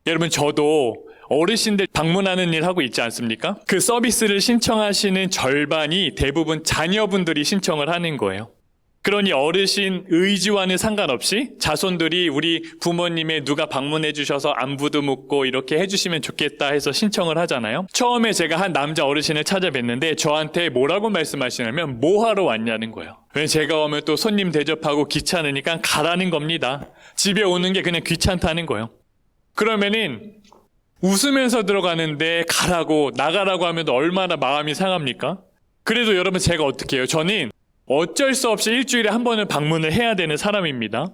여러분, 저도 어르신들 방문하는 일 하고 있지 않습니까? 그 서비스를 신청하시는 절반이 대부분 자녀분들이 신청을 하는 거예요. 그러니 어르신 의지와는 상관없이 자손들이 우리 부모님의 누가 방문해 주셔서 안부도 묻고 이렇게 해주시면 좋겠다 해서 신청을 하잖아요. 처음에 제가 한 남자 어르신을 찾아뵀는데 저한테 뭐라고 말씀하시냐면 뭐 하러 왔냐는 거예요. 왜 제가 오면 또 손님 대접하고 귀찮으니까 가라는 겁니다. 집에 오는 게 그냥 귀찮다는 거예요. 그러면은 웃으면서 들어가는데 가라고 나가라고 하면 얼마나 마음이 상합니까? 그래도 여러분, 제가 어떻게 해요? 저는 어쩔 수 없이 일주일에 한 번은 방문을 해야 되는 사람입니다.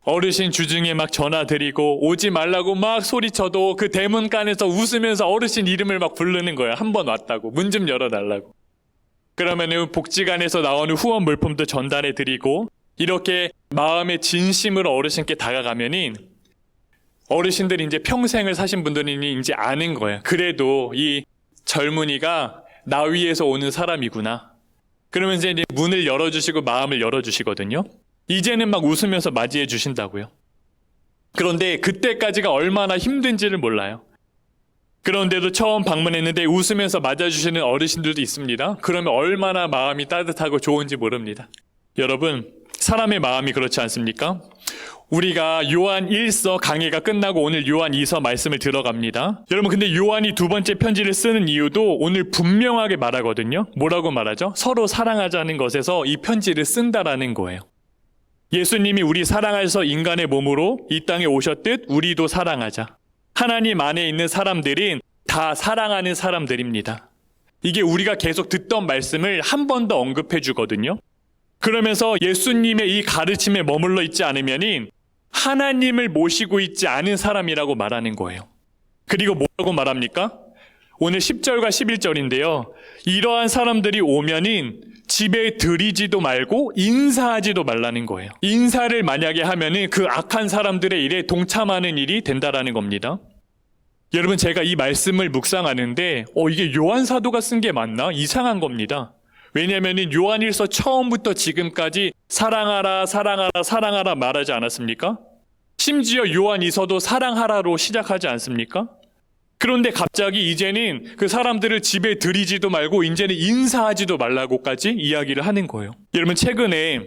어르신 주중에 막 전화 드리고 오지 말라고 막 소리쳐도 그 대문간에서 웃으면서 어르신 이름을 막 부르는 거예요. 한 번 왔다고, 문 좀 열어달라고. 그러면은 복지관에서 나오는 후원 물품도 전달해 드리고, 이렇게 마음의 진심으로 어르신께 다가가면은 어르신들이 이제 평생을 사신 분들이 이제 아는 거예요. 그래도 이 젊은이가 나 위에서 오는 사람이구나. 그러면서 이제 문을 열어주시고 마음을 열어주시거든요. 이제는 막 웃으면서 맞이해 주신다고요. 그런데 그때까지가 얼마나 힘든지를 몰라요. 그런데도 처음 방문했는데 웃으면서 맞아주시는 어르신들도 있습니다. 그러면 얼마나 마음이 따뜻하고 좋은지 모릅니다. 여러분, 사람의 마음이 그렇지 않습니까? 우리가 요한 1서 강해가 끝나고 오늘 요한 2서 말씀을 들어갑니다. 여러분, 근데 요한이 두 번째 편지를 쓰는 이유도 오늘 분명하게 말하거든요. 뭐라고 말하죠? 서로 사랑하자는 것에서 이 편지를 쓴다라는 거예요. 예수님이 우리 사랑하셔서 인간의 몸으로 이 땅에 오셨듯 우리도 사랑하자. 하나님 안에 있는 사람들은 다 사랑하는 사람들입니다. 이게 우리가 계속 듣던 말씀을 한 번 더 언급해 주거든요. 그러면서 예수님의 이 가르침에 머물러 있지 않으면 하나님을 모시고 있지 않은 사람이라고 말하는 거예요. 그리고 뭐라고 말합니까? 오늘 10절과 11절인데요. 이러한 사람들이 오면은 집에 들이지도 말고 인사하지도 말라는 거예요. 인사를 만약에 하면은 그 악한 사람들의 일에 동참하는 일이 된다라는 겁니다. 여러분, 제가 이 말씀을 묵상하는데 이게 요한 사도가 쓴 게 맞나? 이상한 겁니다. 왜냐하면 요한일서 처음부터 지금까지 사랑하라, 사랑하라, 사랑하라 말하지 않았습니까? 심지어 요한이서도 사랑하라로 시작하지 않습니까? 그런데 갑자기 이제는 그 사람들을 집에 들이지도 말고 이제는 인사하지도 말라고까지 이야기를 하는 거예요. 여러분, 최근에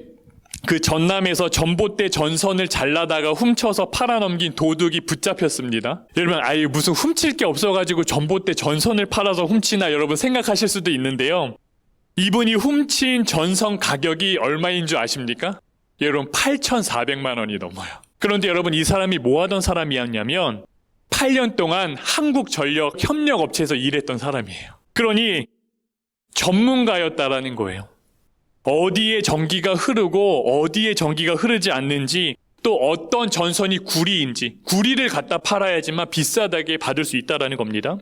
그 전남에서 전봇대 전선을 잘라다가 훔쳐서 팔아넘긴 도둑이 붙잡혔습니다. 여러분, 무슨 훔칠 게 없어가지고 전봇대 전선을 팔아서 훔치나 여러분 생각하실 수도 있는데요. 이분이 훔친 전선 가격이 얼마인 줄 아십니까? 여러분, 8,400만 원이 넘어요. 그런데 여러분, 이 사람이 뭐 하던 사람이었냐면 8년 동안 한국전력협력업체에서 일했던 사람이에요. 그러니 전문가였다라는 거예요. 어디에 전기가 흐르고 어디에 전기가 흐르지 않는지, 또 어떤 전선이 구리인지, 구리를 갖다 팔아야지만 비싸다게 받을 수 있다라는 겁니다.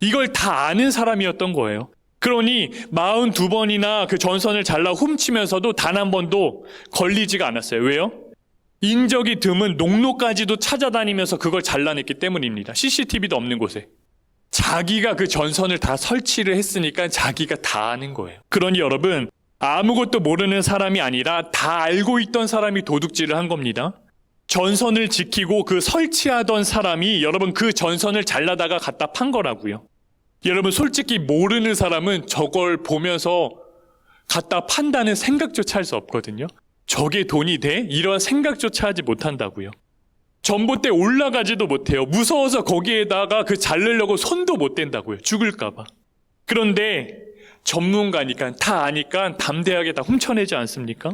이걸 다 아는 사람이었던 거예요. 그러니 42번이나 그 전선을 잘라 훔치면서도 단 한 번도 걸리지가 않았어요. 왜요? 인적이 드문 농로까지도 찾아다니면서 그걸 잘라냈기 때문입니다. CCTV도 없는 곳에. 자기가 그 전선을 다 설치를 했으니까 자기가 다 아는 거예요. 그러니 여러분, 아무것도 모르는 사람이 아니라 다 알고 있던 사람이 도둑질을 한 겁니다. 전선을 지키고 그 설치하던 사람이 여러분 그 전선을 잘라다가 갖다 판 거라고요. 여러분, 솔직히 모르는 사람은 저걸 보면서 갖다 판다는 생각조차 할 수 없거든요. 저게 돈이 돼? 이런 생각조차 하지 못한다고요. 전봇대 올라가지도 못해요. 무서워서 거기에다가 그 자르려고 손도 못 댄다고요. 죽을까 봐. 그런데 전문가니까 다 아니까 담대하게 다 훔쳐내지 않습니까?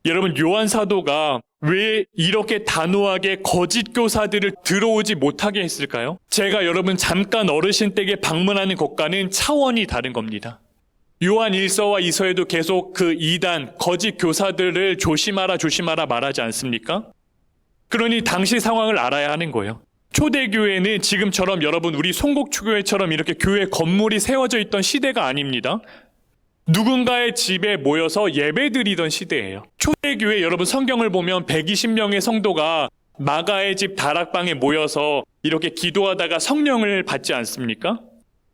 여러분, 요한 사도가 왜 이렇게 단호하게 거짓 교사들을 들어오지 못하게 했을까요? 제가 여러분 잠깐 어르신 댁에 방문하는 것과는 차원이 다른 겁니다. 요한 1서와 2서에도 계속 그 이단, 거짓 교사들을 조심하라 조심하라 말하지 않습니까? 그러니 당시 상황을 알아야 하는 거예요. 초대교회는 지금처럼 여러분 우리 송곡초교회처럼 이렇게 교회 건물이 세워져 있던 시대가 아닙니다. 누군가의 집에 모여서 예배드리던 시대예요. 초대교회 여러분 성경을 보면 120명의 성도가 마가의 집 다락방에 모여서 이렇게 기도하다가 성령을 받지 않습니까?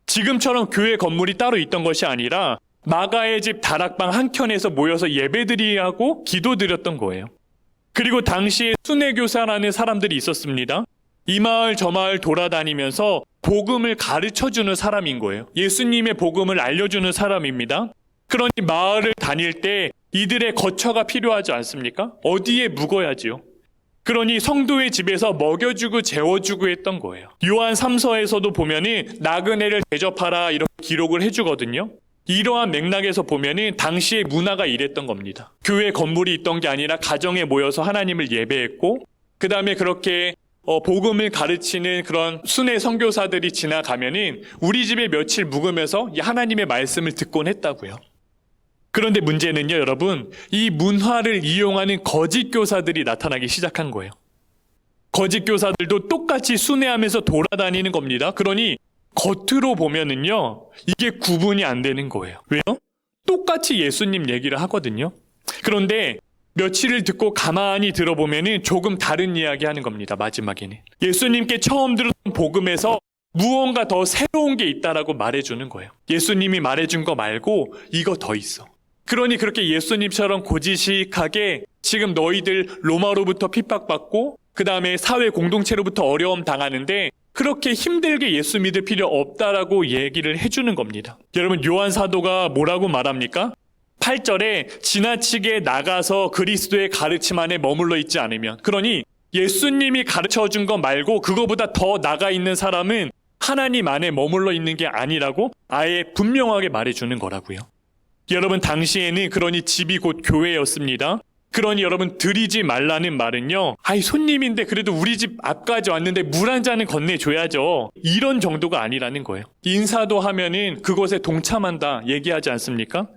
지금처럼 교회 건물이 따로 있던 것이 아니라 마가의 집 다락방 한켠에서 모여서 예배드리하고 기도드렸던 거예요. 그리고 당시에 순회교사라는 사람들이 있었습니다. 이 마을 저 마을 돌아다니면서 복음을 가르쳐주는 사람인 거예요. 예수님의 복음을 알려주는 사람입니다. 그러니 마을을 다닐 때 이들의 거처가 필요하지 않습니까? 어디에 묵어야지요. 그러니 성도의 집에서 먹여주고 재워주고 했던 거예요. 요한 3서에서도 보면은 나그네를 대접하라 이렇게 기록을 해주거든요. 이러한 맥락에서 보면은 당시의 문화가 이랬던 겁니다. 교회 건물이 있던 게 아니라 가정에 모여서 하나님을 예배했고, 그 다음에 그렇게 복음을 가르치는 그런 순회 선교사들이 지나가면은 우리 집에 며칠 묵으면서 하나님의 말씀을 듣곤 했다고요. 그런데 문제는요, 여러분, 이 문화를 이용하는 거짓 교사들이 나타나기 시작한 거예요. 거짓 교사들도 똑같이 순회하면서 돌아다니는 겁니다. 그러니 겉으로 보면은요, 이게 구분이 안 되는 거예요. 왜요? 똑같이 예수님 얘기를 하거든요. 그런데 며칠을 듣고 가만히 들어보면은 조금 다른 이야기 하는 겁니다. 마지막에는 예수님께 처음 들은 복음에서 무언가 더 새로운 게 있다라고 말해주는 거예요. 예수님이 말해준 거 말고 이거 더 있어. 그러니 그렇게 예수님처럼 고지식하게 지금 너희들 로마로부터 핍박받고 그 다음에 사회 공동체로부터 어려움 당하는데 그렇게 힘들게 예수 믿을 필요 없다라고 얘기를 해주는 겁니다. 여러분, 요한 사도가 뭐라고 말합니까? 8절에 지나치게 나가서 그리스도의 가르침 안에 머물러 있지 않으면, 그러니 예수님이 가르쳐준 거 말고 그거보다 더 나가 있는 사람은 하나님 안에 머물러 있는 게 아니라고 아예 분명하게 말해주는 거라고요. 여러분, 당시에는 그러니 집이 곧 교회였습니다. 그러니 여러분, 드리지 말라는 말은요, 손님인데 그래도 우리 집 앞까지 왔는데 물 한 잔은 건네줘야죠, 이런 정도가 아니라는 거예요. 인사도 하면은 그것에 동참한다 얘기하지 않습니까?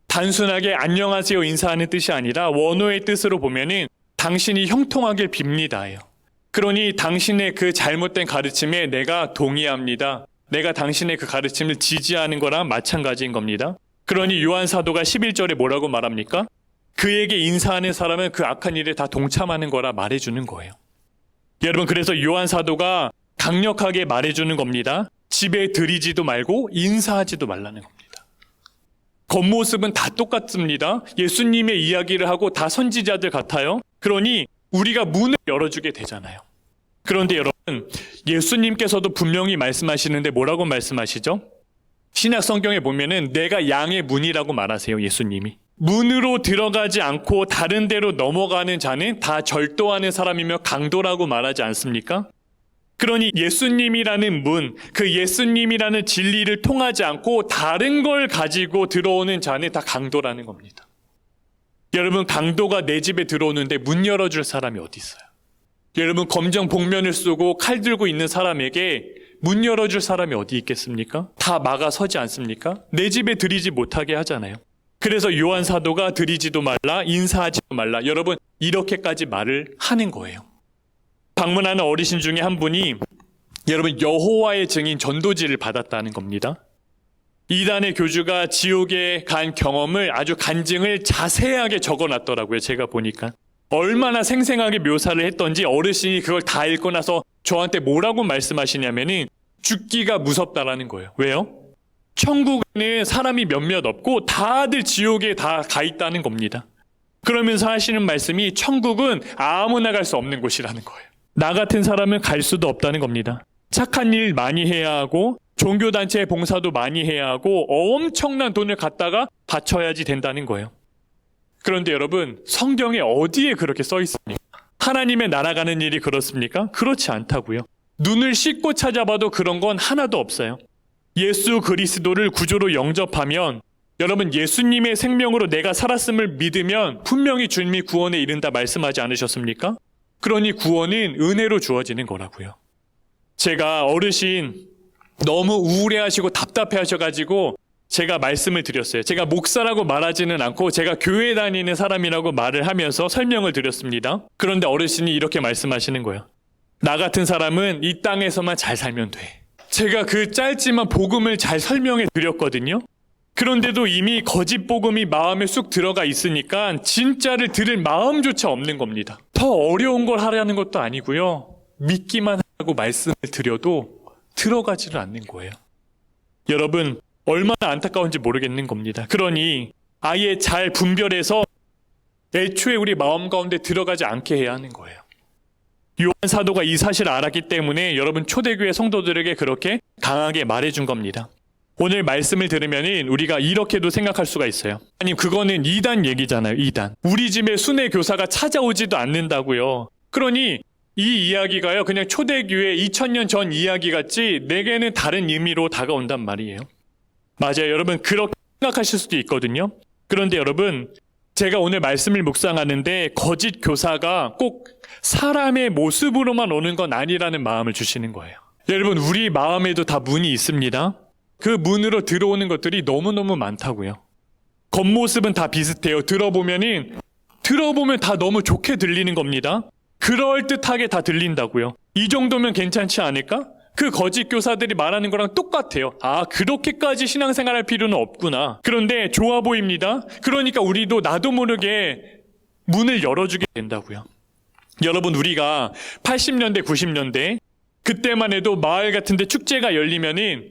단순하게 안녕하세요 인사하는 뜻이 아니라 원어의 뜻으로 보면은 당신이 형통하길 빕니다예요. 그러니 당신의 그 잘못된 가르침에 내가 동의합니다. 내가 당신의 그 가르침을 지지하는 거랑 마찬가지인 겁니다. 그러니 요한 사도가 11절에 뭐라고 말합니까? 그에게 인사하는 사람은 그 악한 일에 다 동참하는 거라 말해주는 거예요. 여러분, 그래서 요한 사도가 강력하게 말해주는 겁니다. 집에 들이지도 말고 인사하지도 말라는 겁니다. 겉모습은 다 똑같습니다. 예수님의 이야기를 하고 다 선지자들 같아요. 그러니 우리가 문을 열어주게 되잖아요. 그런데 여러분, 예수님께서도 분명히 말씀하시는데 뭐라고 말씀하시죠? 신약 성경에 보면은 내가 양의 문이라고 말하세요, 예수님이. 문으로 들어가지 않고 다른 데로 넘어가는 자는 다 절도하는 사람이며 강도라고 말하지 않습니까? 그러니 예수님이라는 문, 그 예수님이라는 진리를 통하지 않고 다른 걸 가지고 들어오는 자는 다 강도라는 겁니다. 여러분, 강도가 내 집에 들어오는데 문 열어줄 사람이 어디 있어요? 여러분, 검정 복면을 쓰고 칼 들고 있는 사람에게 문 열어줄 사람이 어디 있겠습니까? 다 막아서지 않습니까? 내 집에 들이지 못하게 하잖아요. 그래서 요한 사도가 들이지도 말라, 인사하지도 말라, 여러분, 이렇게까지 말을 하는 거예요. 방문하는 어르신 중에 한 분이 여러분, 여호와의 증인 전도지를 받았다는 겁니다. 이단의 교주가 지옥에 간 경험을 아주 간증을 자세하게 적어놨더라고요. 제가 보니까 얼마나 생생하게 묘사를 했던지 어르신이 그걸 다 읽고 나서 저한테 뭐라고 말씀하시냐면은 죽기가 무섭다라는 거예요. 왜요? 천국에는 사람이 몇몇 없고 다들 지옥에 다 가 있다는 겁니다. 그러면서 하시는 말씀이 천국은 아무나 갈 수 없는 곳이라는 거예요. 나 같은 사람은 갈 수도 없다는 겁니다. 착한 일 많이 해야 하고 종교단체 봉사도 많이 해야 하고 엄청난 돈을 갖다가 바쳐야지 된다는 거예요. 그런데 여러분, 성경에 어디에 그렇게 써 있습니까? 하나님의 나라 가는 일이 그렇습니까? 그렇지 않다고요. 눈을 씻고 찾아봐도 그런 건 하나도 없어요. 예수 그리스도를 구주로 영접하면, 여러분, 예수님의 생명으로 내가 살았음을 믿으면 분명히 주님이 구원에 이른다 말씀하지 않으셨습니까? 그러니 구원은 은혜로 주어지는 거라고요. 제가 어르신 너무 우울해하시고 답답해하셔가지고 제가 말씀을 드렸어요. 제가 목사라고 말하지는 않고 제가 교회 다니는 사람이라고 말을 하면서 설명을 드렸습니다. 그런데 어르신이 이렇게 말씀하시는 거예요. 나 같은 사람은 이 땅에서만 잘 살면 돼. 제가 그 짧지만 복음을 잘 설명해 드렸거든요. 그런데도 이미 거짓 복음이 마음에 쑥 들어가 있으니까 진짜를 들을 마음조차 없는 겁니다. 더 어려운 걸 하려는 것도 아니고요. 믿기만 하고 말씀을 드려도 들어가지를 않는 거예요. 여러분, 얼마나 안타까운지 모르겠는 겁니다. 그러니 아예 잘 분별해서 애초에 우리 마음 가운데 들어가지 않게 해야 하는 거예요. 요한 사도가 이 사실을 알았기 때문에 여러분 초대교회 성도들에게 그렇게 강하게 말해준 겁니다. 오늘 말씀을 들으면 우리가 이렇게도 생각할 수가 있어요. 아니 그거는 이단 얘기잖아요. 이단. 우리 집에 순회 교사가 찾아오지도 않는다고요. 그러니 이 이야기가요 그냥 초대교회 2000년 전 이야기 같지 내게는 다른 의미로 다가온단 말이에요. 맞아요. 여러분 그렇게 생각하실 수도 있거든요. 그런데 여러분 제가 오늘 말씀을 묵상하는데 거짓 교사가 꼭 사람의 모습으로만 오는 건 아니라는 마음을 주시는 거예요. 여러분 우리 마음에도 다 문이 있습니다. 그 문으로 들어오는 것들이 너무너무 많다고요. 겉모습은 다 비슷해요. 들어보면 다 너무 좋게 들리는 겁니다. 그럴듯하게 다 들린다고요. 이 정도면 괜찮지 않을까? 그 거짓 교사들이 말하는 거랑 똑같아요. 아, 그렇게까지 신앙생활 할 필요는 없구나. 그런데 좋아 보입니다. 그러니까 우리도 나도 모르게 문을 열어주게 된다고요. 여러분 우리가 80년대 90년대 그때만 해도 마을 같은데 축제가 열리면은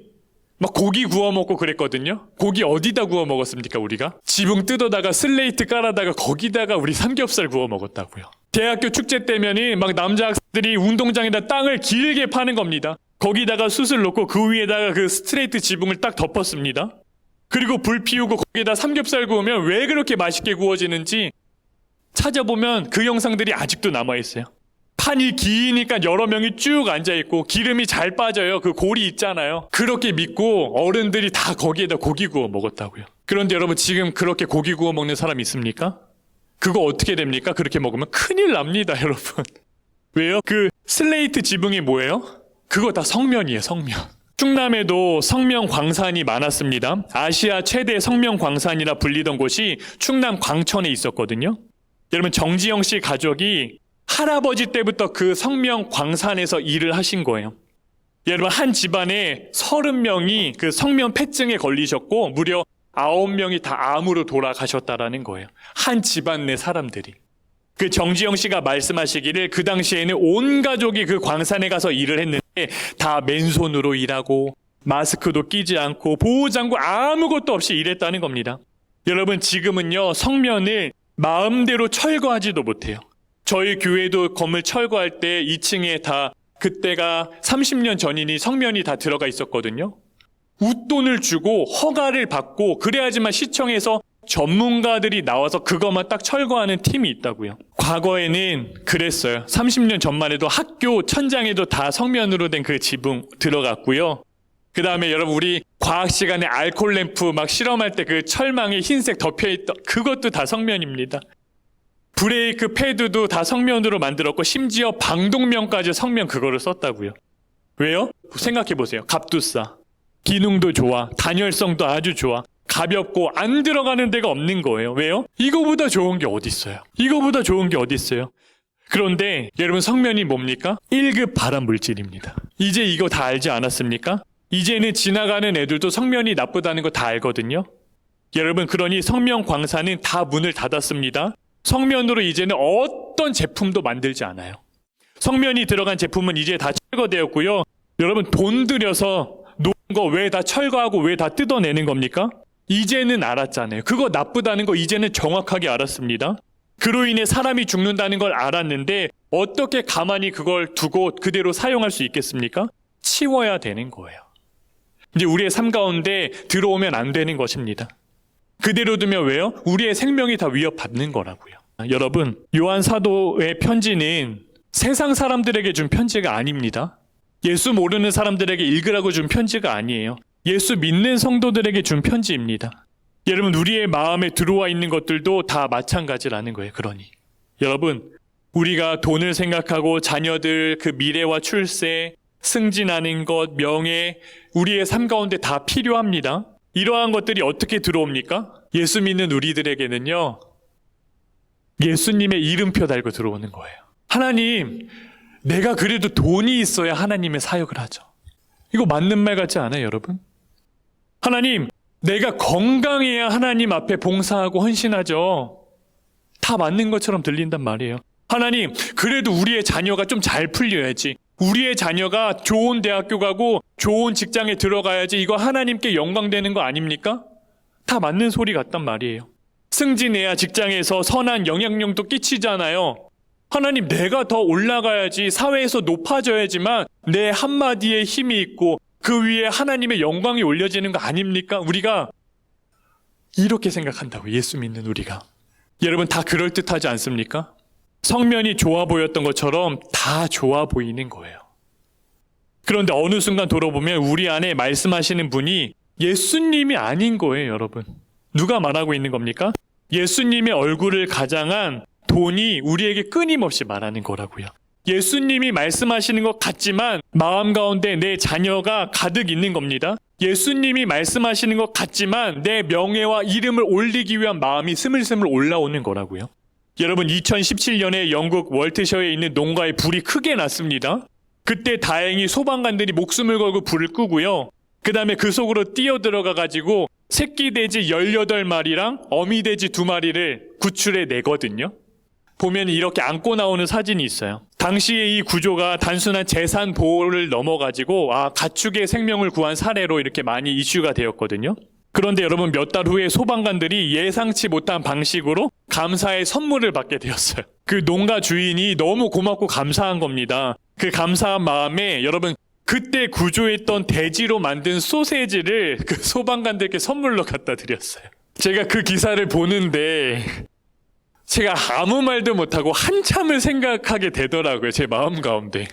막 고기 구워 먹고 그랬거든요. 고기 어디다 구워 먹었습니까 우리가? 지붕 뜯어다가 슬레이트 깔아다가 거기다가 우리 삼겹살 구워 먹었다고요. 대학교 축제 때면은 막 남자 학생들이 운동장에다 땅을 길게 파는 겁니다. 거기다가 숯을 놓고 그 위에다가 그 스트레이트 지붕을 딱 덮었습니다. 그리고 불 피우고 거기에다 삼겹살 구우면 왜 그렇게 맛있게 구워지는지 찾아보면 그 영상들이 아직도 남아있어요. 판이 기니까 여러 명이 쭉 앉아있고 기름이 잘 빠져요. 그 골이 있잖아요. 그렇게 믿고 어른들이 다 거기에다 고기 구워 먹었다고요. 그런데 여러분 지금 그렇게 고기 구워 먹는 사람 있습니까? 그거 어떻게 됩니까? 그렇게 먹으면 큰일 납니다 여러분. 왜요? 그 슬레이트 지붕이 뭐예요? 그거 다 성면이에요. 성면. 충남에도 성면 광산이 많았습니다. 아시아 최대 성면 광산이라 불리던 곳이 충남 광천에 있었거든요. 여러분 정지영 씨 가족이 할아버지 때부터 그 성명 광산에서 일을 하신 거예요. 여러분 한 집안에 30명이 그 성명 폐증에 걸리셨고 무려 9명이 다 암으로 돌아가셨다라는 거예요. 한 집안 내 사람들이. 그 정지영 씨가 말씀하시기를 그 당시에는 온 가족이 그 광산에 가서 일을 했는데 다 맨손으로 일하고 마스크도 끼지 않고 보호장구 아무것도 없이 일했다는 겁니다. 여러분 지금은요 성면을 마음대로 철거하지도 못해요. 저희 교회도 건물 철거할 때 2층에 다 그때가 30년 전이니 성면이 다 들어가 있었거든요. 웃돈을 주고 허가를 받고 그래야지만 시청에서 전문가들이 나와서 그것만 딱 철거하는 팀이 있다고요. 과거에는 그랬어요. 30년 전만 해도 학교 천장에도 다 성면으로 된 그 지붕 들어갔고요. 그 다음에 여러분 우리 과학 시간에 알콜 램프 막 실험할 때 그 철망에 흰색 덮여있던 그것도 다 성면입니다. 브레이크 패드도 다 성면으로 만들었고 심지어 방독면까지 성면 그거를 썼다고요. 왜요? 생각해보세요. 값도 기능도 좋아, 단열성도 아주 좋아, 가볍고 안 들어가는 데가 없는 거예요. 왜요? 이거보다 좋은 게 어디 있어요? 이거보다 좋은 게 어디 있어요? 그런데 여러분 성면이 뭡니까? 1급 발암 물질입니다. 이제 이거 다 알지 않았습니까? 이제는 지나가는 애들도 성면이 나쁘다는 거 다 알거든요. 여러분 그러니 성면 광산은 다 문을 닫았습니다. 성면으로 이제는 어떤 제품도 만들지 않아요. 성면이 들어간 제품은 이제 다 철거되었고요. 여러분 돈 들여서 놓은 거 왜 다 철거하고 왜 다 뜯어내는 겁니까? 이제는 알았잖아요. 그거 나쁘다는 거 이제는 정확하게 알았습니다. 그로 인해 사람이 죽는다는 걸 알았는데 어떻게 가만히 그걸 두고 그대로 사용할 수 있겠습니까? 치워야 되는 거예요. 이제 우리의 삶 가운데 들어오면 안 되는 것입니다. 그대로 두면 왜요? 우리의 생명이 다 위협받는 거라고요. 여러분, 요한 사도의 편지는 세상 사람들에게 준 편지가 아닙니다. 예수 모르는 사람들에게 읽으라고 준 편지가 아니에요. 예수 믿는 성도들에게 준 편지입니다. 여러분, 우리의 마음에 들어와 있는 것들도 다 마찬가지라는 거예요. 그러니 여러분, 우리가 돈을 생각하고 자녀들 그 미래와 출세, 승진하는 것, 명예, 우리의 삶 가운데 다 필요합니다. 이러한 것들이 어떻게 들어옵니까? 예수 믿는 우리들에게는요, 예수님의 이름표 달고 들어오는 거예요. 하나님, 내가 그래도 돈이 있어야 하나님의 사역을 하죠. 이거 맞는 말 같지 않아요, 여러분? 하나님, 내가 건강해야 하나님 앞에 봉사하고 헌신하죠. 다 맞는 것처럼 들린단 말이에요. 하나님, 그래도 우리의 자녀가 좀 잘 풀려야지. 우리의 자녀가 좋은 대학교 가고 좋은 직장에 들어가야지. 이거 하나님께 영광되는 거 아닙니까? 다 맞는 소리 같단 말이에요. 승진해야 직장에서 선한 영향력도 끼치잖아요. 하나님, 내가 더 올라가야지, 사회에서 높아져야지만 내 한마디에 힘이 있고 그 위에 하나님의 영광이 올려지는 거 아닙니까? 우리가 이렇게 생각한다고, 예수 믿는 우리가. 여러분, 다 그럴듯하지 않습니까? 성면이 좋아 보였던 것처럼 다 좋아 보이는 거예요. 그런데 어느 순간 돌아보면 우리 안에 말씀하시는 분이 예수님이 아닌 거예요, 여러분. 누가 말하고 있는 겁니까? 예수님의 얼굴을 가장한 돈이 우리에게 끊임없이 말하는 거라고요. 예수님이 말씀하시는 것 같지만 마음 가운데 내 자녀가 가득 있는 겁니다. 예수님이 말씀하시는 것 같지만 내 명예와 이름을 올리기 위한 마음이 스물스물 올라오는 거라고요. 여러분, 2017년에 영국 월트셔에 있는 농가에 불이 크게 났습니다. 그때 다행히 소방관들이 목숨을 걸고 불을 끄고요. 그 다음에 그 속으로 뛰어들어가가지고 새끼 돼지 18마리랑 어미 돼지 2마리를 구출해 내거든요. 보면 이렇게 안고 나오는 사진이 있어요. 당시에 이 구조가 단순한 재산 보호를 넘어가지고 가축의 생명을 구한 사례로 이렇게 많이 이슈가 되었거든요. 그런데 여러분, 몇 달 후에 소방관들이 예상치 못한 방식으로 감사의 선물을 받게 되었어요. 그 농가 주인이 너무 고맙고 감사한 겁니다. 그 감사한 마음에 여러분, 그때 구조했던 돼지로 만든 소세지를 그 소방관들께 선물로 갖다 드렸어요. 제가 그 기사를 보는데 제가 아무 말도 못하고 한참을 생각하게 되더라고요. 제 마음 가운데.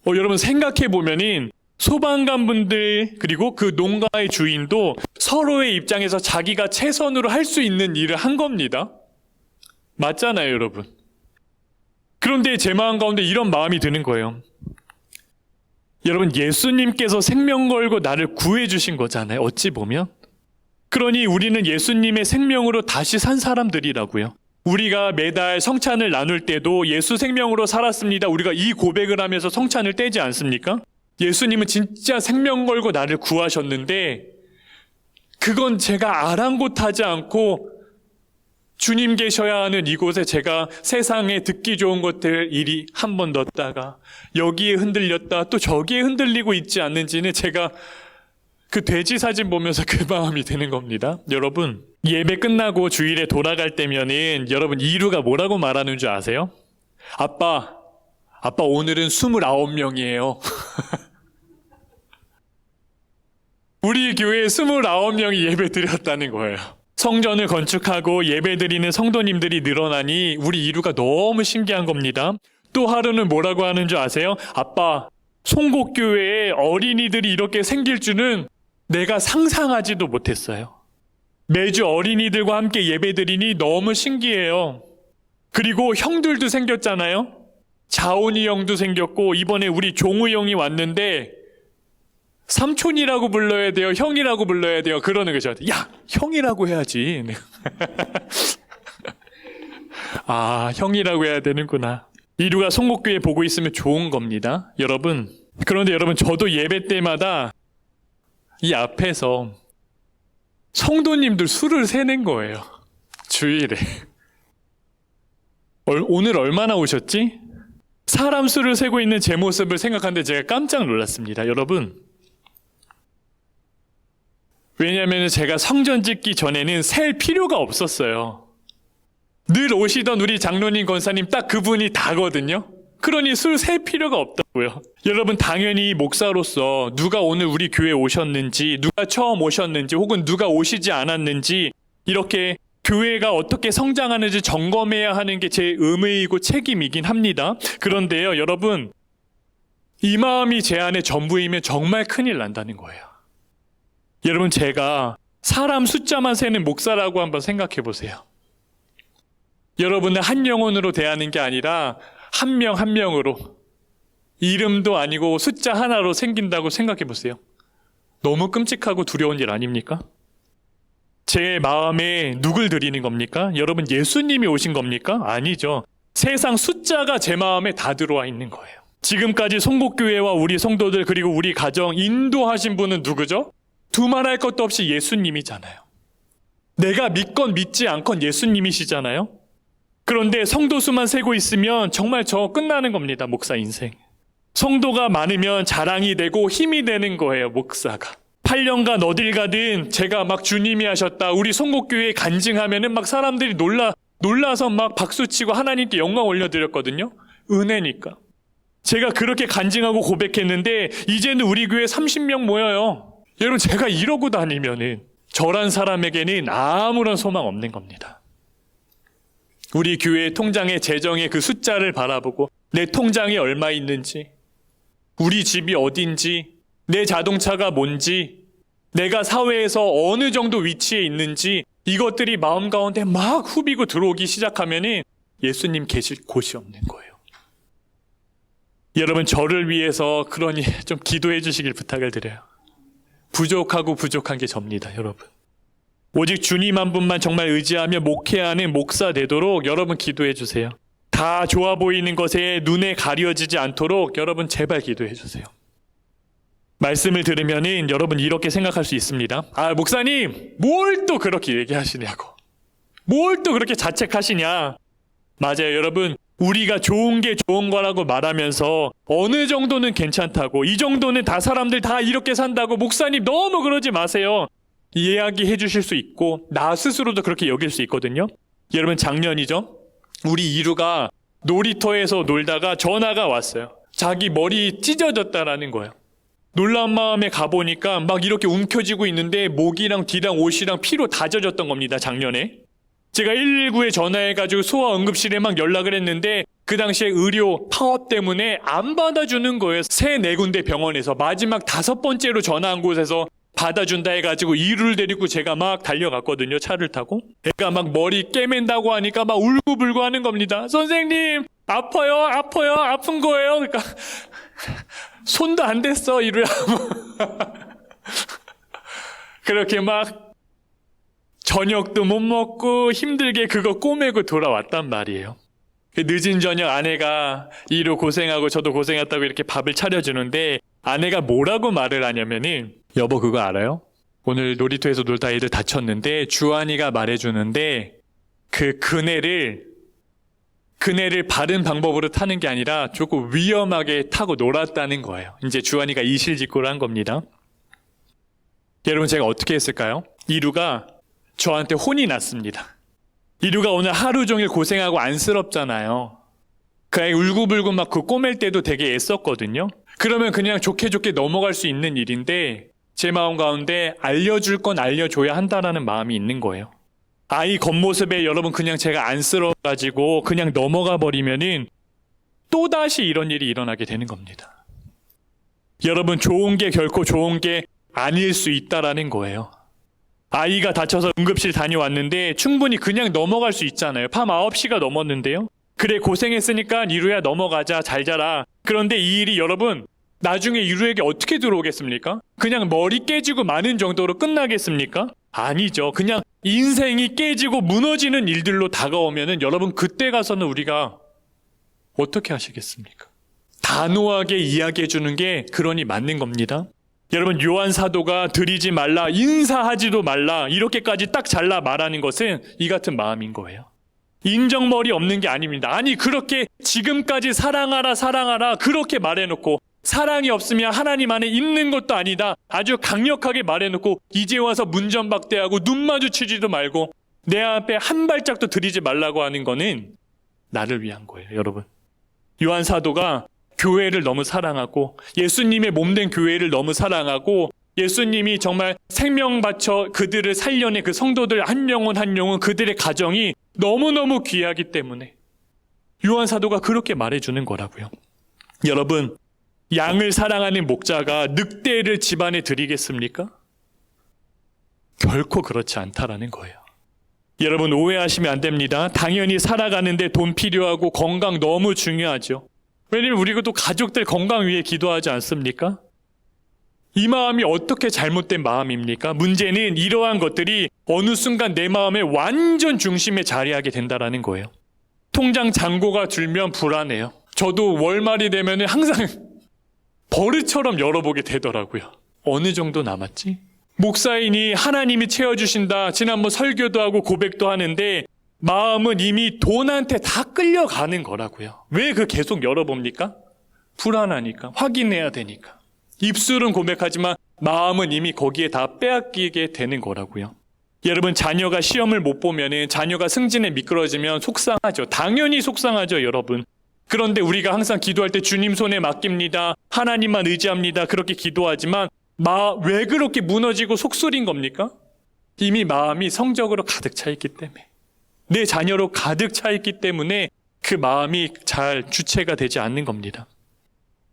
여러분, 생각해보면은 소방관분들 그리고 그 농가의 주인도 서로의 입장에서 자기가 최선으로 할 수 있는 일을 한 겁니다. 맞잖아요, 여러분. 그런데 제 마음 가운데 이런 마음이 드는 거예요. 여러분, 예수님께서 생명 걸고 나를 구해주신 거잖아요, 어찌 보면. 그러니 우리는 예수님의 생명으로 다시 산 사람들이라고요. 우리가 매달 성찬을 나눌 때도 예수 생명으로 살았습니다, 우리가 이 고백을 하면서 성찬을 떼지 않습니까? 예수님은 진짜 생명 걸고 나를 구하셨는데 그건 제가 아랑곳하지 않고 주님 계셔야 하는 이곳에 제가 세상에 듣기 좋은 것들 이리 한 번 넣었다가 여기에 흔들렸다 또 저기에 흔들리고 있지 않는지는 제가 그 돼지 사진 보면서 그 마음이 드는 겁니다. 여러분, 예배 끝나고 주일에 돌아갈 때면은 여러분, 이루가 뭐라고 말하는 줄 아세요? 아빠 오늘은 29명이에요. 우리 교회에 29명이 예배 드렸다는 거예요. 성전을 건축하고 예배드리는 성도님들이 늘어나니 우리 이루가 너무 신기한 겁니다. 또 하루는 뭐라고 하는 줄 아세요? 아빠, 송곡교회에 어린이들이 이렇게 생길 줄은 내가 상상하지도 못했어요. 매주 어린이들과 함께 예배드리니 너무 신기해요. 그리고 형들도 생겼잖아요. 자온이 형도 생겼고 이번에 우리 종우 형이 왔는데 삼촌이라고 불러야 돼요? 형이라고 불러야 돼요? 그러는 거죠. 야, 형이라고 해야지. 형이라고 해야 되는구나. 이루가 송곡교회 보고 있으면 좋은 겁니다, 여러분. 그런데 여러분, 저도 예배 때마다 이 앞에서 성도님들 수를 세는 거예요. 주일에. 오늘 얼마나 오셨지? 사람 수를 세고 있는 제 모습을 생각하는데 제가 깜짝 놀랐습니다, 여러분. 왜냐하면 제가 성전 짓기 전에는 셀 필요가 없었어요. 늘 오시던 우리 장로님 권사님 딱 그분이 다거든요. 그러니 술 셀 필요가 없다고요. 여러분, 당연히 목사로서 누가 오늘 우리 교회에 오셨는지, 누가 처음 오셨는지, 혹은 누가 오시지 않았는지 이렇게 교회가 어떻게 성장하는지 점검해야 하는 게 제 의무이고 책임이긴 합니다. 그런데요, 여러분, 이 마음이 제 안에 전부이면 정말 큰일 난다는 거예요. 여러분, 제가 사람 숫자만 세는 목사라고 한번 생각해 보세요. 여러분은 한 영혼으로 대하는 게 아니라 한 명 한 명으로, 이름도 아니고 숫자 하나로 생긴다고 생각해 보세요. 너무 끔찍하고 두려운 일 아닙니까? 제 마음에 누굴 드리는 겁니까? 여러분, 예수님이 오신 겁니까? 아니죠. 세상 숫자가 제 마음에 다 들어와 있는 거예요. 지금까지 송곡교회와 우리 성도들 그리고 우리 가정 인도하신 분은 누구죠? 두말할 것도 없이 예수님이잖아요. 내가 믿건 믿지 않건 예수님이시잖아요. 그런데 성도 수만 세고 있으면 정말 저 끝나는 겁니다, 목사 인생. 성도가 많으면 자랑이 되고 힘이 되는 거예요, 목사가. 8년간 어딜 가든 제가 막 주님이 하셨다, 우리 송곡교회 간증하면은 막 사람들이 놀라서 막 박수치고 하나님께 영광 올려드렸거든요. 은혜니까. 제가 그렇게 간증하고 고백했는데 이제는 우리 교회 30명 모여요. 여러분, 제가 이러고 다니면은 저란 사람에게는 아무런 소망 없는 겁니다. 우리 교회 통장의 재정의 그 숫자를 바라보고 내 통장에 얼마 있는지, 우리 집이 어딘지, 내 자동차가 뭔지, 내가 사회에서 어느 정도 위치에 있는지 이것들이 마음 가운데 막 후비고 들어오기 시작하면은 예수님 계실 곳이 없는 거예요. 여러분, 저를 위해서 그러니 좀 기도해 주시길 부탁을 드려요. 부족하고 부족한 게 접니다, 여러분. 오직 주님 한 분만 정말 의지하며 목회하는 목사 되도록 여러분 기도해 주세요. 다 좋아 보이는 것에 눈에 가려지지 않도록 여러분 제발 기도해 주세요. 말씀을 들으면은 여러분 이렇게 생각할 수 있습니다. 아, 목사님, 뭘 또 그렇게 얘기하시냐고. 뭘 또 그렇게 자책하시냐. 맞아요, 여러분. 우리가 좋은 게 좋은 거라고 말하면서 어느 정도는 괜찮다고, 이 정도는 다 사람들 다 이렇게 산다고, 목사님 너무 그러지 마세요. 이야기해 주실 수 있고 나 스스로도 그렇게 여길 수 있거든요. 여러분, 작년이죠. 우리 이루가 놀이터에서 놀다가 전화가 왔어요. 자기 머리 찢어졌다라는 거예요. 놀라운 마음에 가보니까 막 이렇게 움켜쥐고 있는데 목이랑 뒤랑 옷이랑 피로 다 젖었던 겁니다, 작년에. 제가 119에 전화해가지고 소아응급실에 막 연락을 했는데 그 당시에 의료 파업 때문에 안 받아주는 거예요. 3, 4군데 병원에서 마지막 5번째로 전화한 곳에서 받아준다 해가지고 이루를 데리고 제가 막 달려갔거든요, 차를 타고. 애가 막 머리 깨맨다고 하니까 막 울고불고 하는 겁니다. 선생님, 아파요, 아픈 거예요. 그러니까 손도 안 댔어, 이루야. 그렇게 막 저녁도 못 먹고 힘들게 그거 꼬매고 돌아왔단 말이에요. 늦은 저녁 아내가 이루 고생하고 저도 고생했다고 이렇게 밥을 차려주는데 아내가 뭐라고 말을 하냐면은, 여보 그거 알아요? 오늘 놀이터에서 놀다 애들 다쳤는데 주한이가 말해주는데 그 그네를 바른 방법으로 타는 게 아니라 조금 위험하게 타고 놀았다는 거예요. 이제 주한이가 이실직고를 한 겁니다. 여러분, 제가 어떻게 했을까요? 이루가 저한테 혼이 났습니다. 이루가 오늘 하루 종일 고생하고 안쓰럽잖아요. 그 아이 울고불고 막 그 꼬맬 때도 되게 애썼거든요. 그러면 그냥 좋게 넘어갈 수 있는 일인데 제 마음 가운데 알려줄 건 알려줘야 한다라는 마음이 있는 거예요. 아이 겉모습에 여러분 그냥 제가 안쓰러워가지고 그냥 넘어가 버리면은 또다시 이런 일이 일어나게 되는 겁니다. 여러분, 좋은 게 결코 좋은 게 아닐 수 있다라는 거예요. 아이가 다쳐서 응급실 다녀왔는데 충분히 그냥 넘어갈 수 있잖아요. 밤 9시가 넘었는데요. 그래, 고생했으니까 이루야 넘어가자, 잘 자라. 그런데 이 일이 여러분 나중에 이루에게 어떻게 들어오겠습니까? 그냥 머리 깨지고 마는 정도로 끝나겠습니까? 아니죠. 그냥 인생이 깨지고 무너지는 일들로 다가오면은 여러분 그때 가서는 우리가 어떻게 하시겠습니까? 단호하게 이야기해 주는 게 그러니 맞는 겁니다. 여러분, 요한 사도가 드리지 말라, 인사하지도 말라 이렇게까지 딱 잘라 말하는 것은 이 같은 마음인 거예요. 인정머리 없는 게 아닙니다. 아니, 그렇게 지금까지 사랑하라 그렇게 말해놓고 사랑이 없으면 하나님 안에 있는 것도 아니다, 아주 강력하게 말해놓고 이제 와서 문전박대하고 눈 마주치지도 말고 내 앞에 한 발짝도 들이지 말라고 하는 거는 나를 위한 거예요. 여러분, 요한 사도가 교회를 너무 사랑하고 예수님의 몸된 교회를 너무 사랑하고 예수님이 정말 생명 바쳐 그들을 살려낸 그 성도들 한 영혼 한 영혼, 그들의 가정이 너무너무 귀하기 때문에 요한 사도가 그렇게 말해주는 거라고요. 여러분, 양을 사랑하는 목자가 늑대를 집안에 들이겠습니까? 결코 그렇지 않다라는 거예요. 여러분, 오해하시면 안 됩니다. 당연히 살아가는데 돈 필요하고 건강 너무 중요하죠. 왜냐면 우리가 또 가족들 건강 위해 기도하지 않습니까? 이 마음이 어떻게 잘못된 마음입니까? 문제는 이러한 것들이 어느 순간 내 마음의 완전 중심에 자리하게 된다라는 거예요. 통장 잔고가 줄면 불안해요. 저도 월말이 되면 항상 버릇처럼 열어보게 되더라고요. 어느 정도 남았지? 목사이니 하나님이 채워주신다, 지난번 설교도 하고 고백도 하는데 마음은 이미 돈한테 다 끌려가는 거라고요. 왜 그 계속 열어봅니까? 불안하니까, 확인해야 되니까. 입술은 고백하지만 마음은 이미 거기에 다 빼앗기게 되는 거라고요. 여러분, 자녀가 시험을 못 보면은, 자녀가 승진에 미끄러지면 속상하죠. 당연히 속상하죠, 여러분. 그런데 우리가 항상 기도할 때 주님 손에 맡깁니다. 하나님만 의지합니다. 그렇게 기도하지만 왜 그렇게 무너지고 속쓰린 겁니까? 이미 마음이 성적으로 가득 차 있기 때문에, 내 자녀로 가득 차 있기 때문에 그 마음이 잘 주체가 되지 않는 겁니다.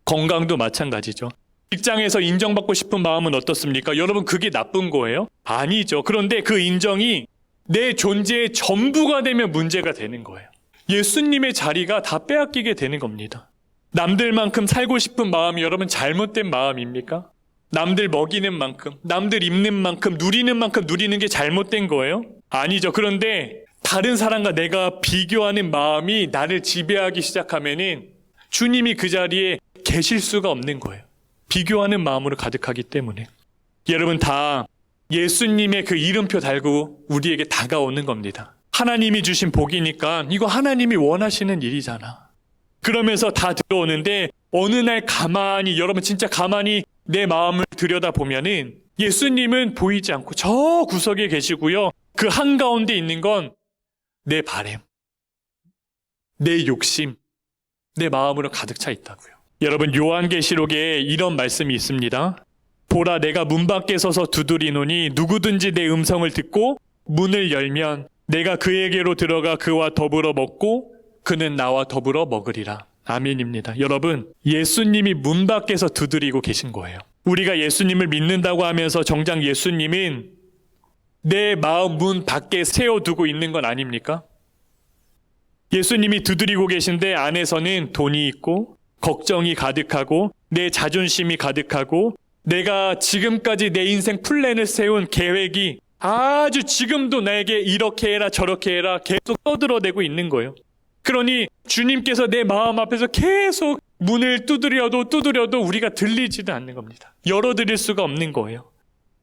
건강도 마찬가지죠. 직장에서 인정받고 싶은 마음은 어떻습니까? 여러분, 그게 나쁜 거예요? 아니죠. 그런데 그 인정이 내 존재의 전부가 되면 문제가 되는 거예요. 예수님의 자리가 다 빼앗기게 되는 겁니다. 남들만큼 살고 싶은 마음이 여러분 잘못된 마음입니까? 남들 먹이는 만큼, 남들 입는 만큼, 누리는 만큼 누리는 게 잘못된 거예요? 아니죠. 그런데 다른 사람과 내가 비교하는 마음이 나를 지배하기 시작하면은 주님이 그 자리에 계실 수가 없는 거예요. 비교하는 마음으로 가득하기 때문에. 여러분, 다 예수님의 그 이름표 달고 우리에게 다가오는 겁니다. 하나님이 주신 복이니까 이거 하나님이 원하시는 일이잖아. 그러면서 다 들어오는데 어느 날 가만히, 여러분 진짜 가만히 내 마음을 들여다보면은 예수님은 보이지 않고 저 구석에 계시고요. 그 한가운데 있는 건 내 바램, 내 욕심, 내 마음으로 가득 차 있다고요. 여러분, 요한계시록에 이런 말씀이 있습니다. 보라, 내가 문 밖에 서서 두드리노니 누구든지 내 음성을 듣고 문을 열면 내가 그에게로 들어가 그와 더불어 먹고 그는 나와 더불어 먹으리라. 아멘입니다. 여러분, 예수님이 문 밖에서 두드리고 계신 거예요. 우리가 예수님을 믿는다고 하면서 정작 예수님은 내 마음 문 밖에 세워두고 있는 건 아닙니까? 예수님이 두드리고 계신데 안에서는 돈이 있고 걱정이 가득하고 내 자존심이 가득하고 내가 지금까지 내 인생 플랜을 세운 계획이 아주 지금도 나에게 이렇게 해라 저렇게 해라 계속 떠들어대고 있는 거예요. 그러니 주님께서 내 마음 앞에서 계속 문을 두드려도 우리가 들리지도 않는 겁니다. 열어드릴 수가 없는 거예요.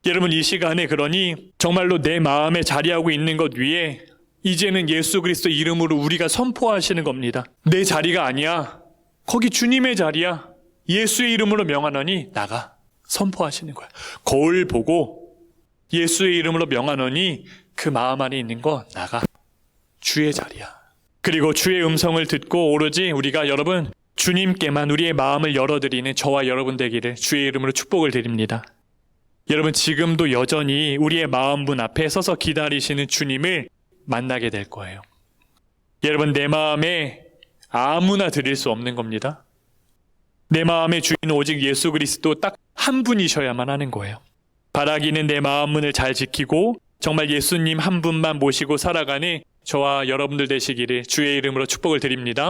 여러분, 이 시간에 그러니 정말로 내 마음에 자리하고 있는 것 위에 이제는 예수 그리스도 이름으로 우리가 선포하시는 겁니다. 내 자리가 아니야. 거기 주님의 자리야. 예수의 이름으로 명하노니 나가. 선포하시는 거야. 거울 보고 예수의 이름으로 명하노니 그 마음 안에 있는 거 나가. 주의 자리야. 그리고 주의 음성을 듣고 오로지 우리가 여러분 주님께만 우리의 마음을 열어드리는 저와 여러분 되기를 주의 이름으로 축복을 드립니다. 여러분, 지금도 여전히 우리의 마음 문 앞에 서서 기다리시는 주님을 만나게 될 거예요. 여러분, 내 마음에 아무나 드릴 수 없는 겁니다. 내 마음의 주인은 오직 예수 그리스도 딱 한 분이셔야만 하는 거예요. 바라기는 내 마음 문을 잘 지키고 정말 예수님 한 분만 모시고 살아가는 저와 여러분들 되시기를 주의 이름으로 축복을 드립니다.